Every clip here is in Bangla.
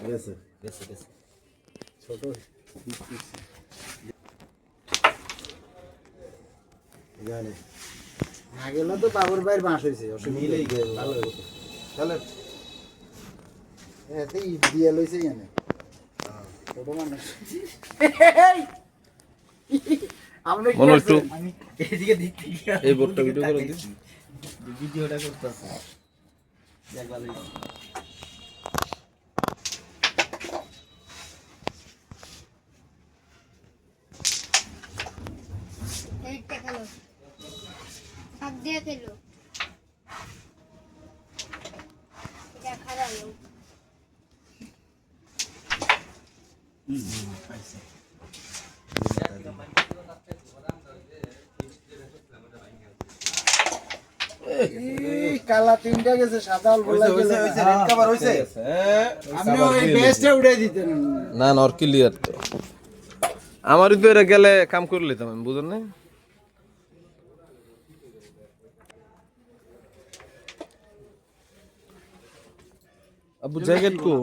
গেছে গেছে গেছে ছোট জানে না গেলে তো বাবুর ভাইয়ের বাঁশ হয়েছে মিলেই গেল ভালো হয়েছে তাহলে এতেই দিয়ে লইছে জানে ছোট মানুষ আমরা কি আমি এদিকে দিচ্ছি এই বোর্ডটা ভিডিও করে দিই ভিডিওটা করতেছে দেখবা এইটা খেলো শাক দিয়ে খেলো এটা খারালো পাইছে কালা তিনটা গেছে সাদা অল্প লাগছে রেড কভার হইছে আপনি ওই বেস্টে উড়াই দিতেন না না আর ক্লিয়ার তো আমারই তো এরা গেলে কাম করে নিতাম আমি বুঝেন না আবু জ্যাকেট কো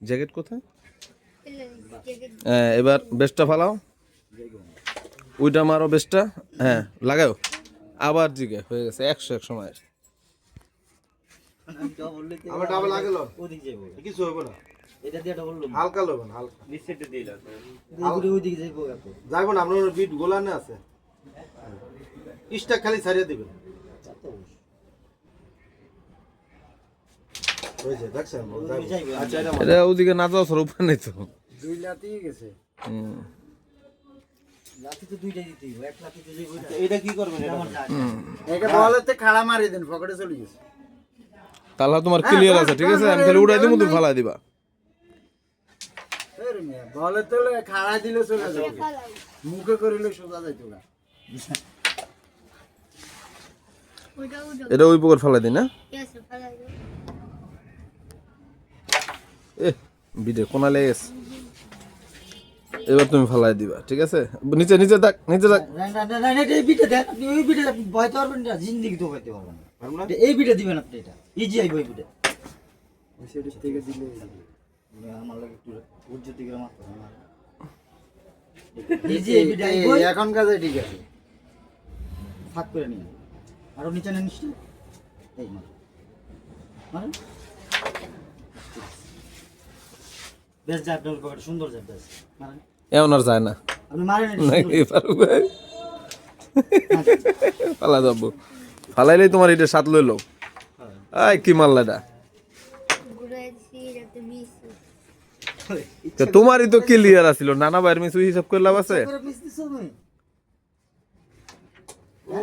জ্যাকেট কোথায় হ্যাঁ এবার বেস্টটা ফালাও ওইটা মারো বেস্টটা হ্যাঁ লাগাও আবার জিগে হয়ে গেছে 100 এক সময় আবার ডাবল লাগলো ওদিক যাইবো কিছু হবে না এটা দিয়ে ডাবল লব হালকা লবেন হালকা নিচেতে দিয়ে দাও এইগুলো ওদিক যাইবো যাইবো না আপনার বিট গোলানে আছে ইস্টা খালি ছাড়িয়ে দিবেন হইছে দেখছেন আচ্ছা এটা ওদিকে না যাওয়ার উপায় নেই তো দুই লাতিই গেছে লাতি তো দুইটা দিতেই এক লাতিতে যাইবো এটা কি করবেন এটা বলতে খাড়া মারি দেন পকেটে চলে গেছে তাহলে তোমার ক্লিয়ার আছে ঠিক আছে আমি তাহলে উড়াই দিমু তুমি ফালাই দিবা এর মিয়া বলতে খাড়া দিলে চলে যাবে মুখে করিলে সোজা যাইতো না এটা ওই পকেট ফালাই দিই না কেসে ফালাই দাও এ বিডে কোনা লেগেছে এবার তুমি ফালাই দিবা ঠিক আছে নিচে নিচে থাক নিচে থাক না এই বিটা দেন আপনি ওই বিটা ভয়তে পারবেন না জিন্দেগি তো ভয়তে পারবেন না এই বিটা দিবেন আপনি এটা ইজি আইবো এই বিটা সেটা থেকে দিলে আমার লাগে একটু উজ্জ্বল দিকে মারতে না ইজি এই বিটা আইবো এখন কাজে ঠিক আছে ফাক করে নিন আর নিচে নেন নিশ্চয় এই মার মানে বেশ যা আপনার পকেট সুন্দর যা বেশ মারেন এমন আর যায় না আপনি মারেন ফালা যাবো ফালাইলেই তোমার এটা সাত লইলো আই কি মারলা এটা ঘুরাইছি যাতে মিশি তোমারই তো ক্লিয়ার আছিল নানা ভাইয়ের মিস হিসাব করে লাভ আছে করে মিস দিছো তুমি ও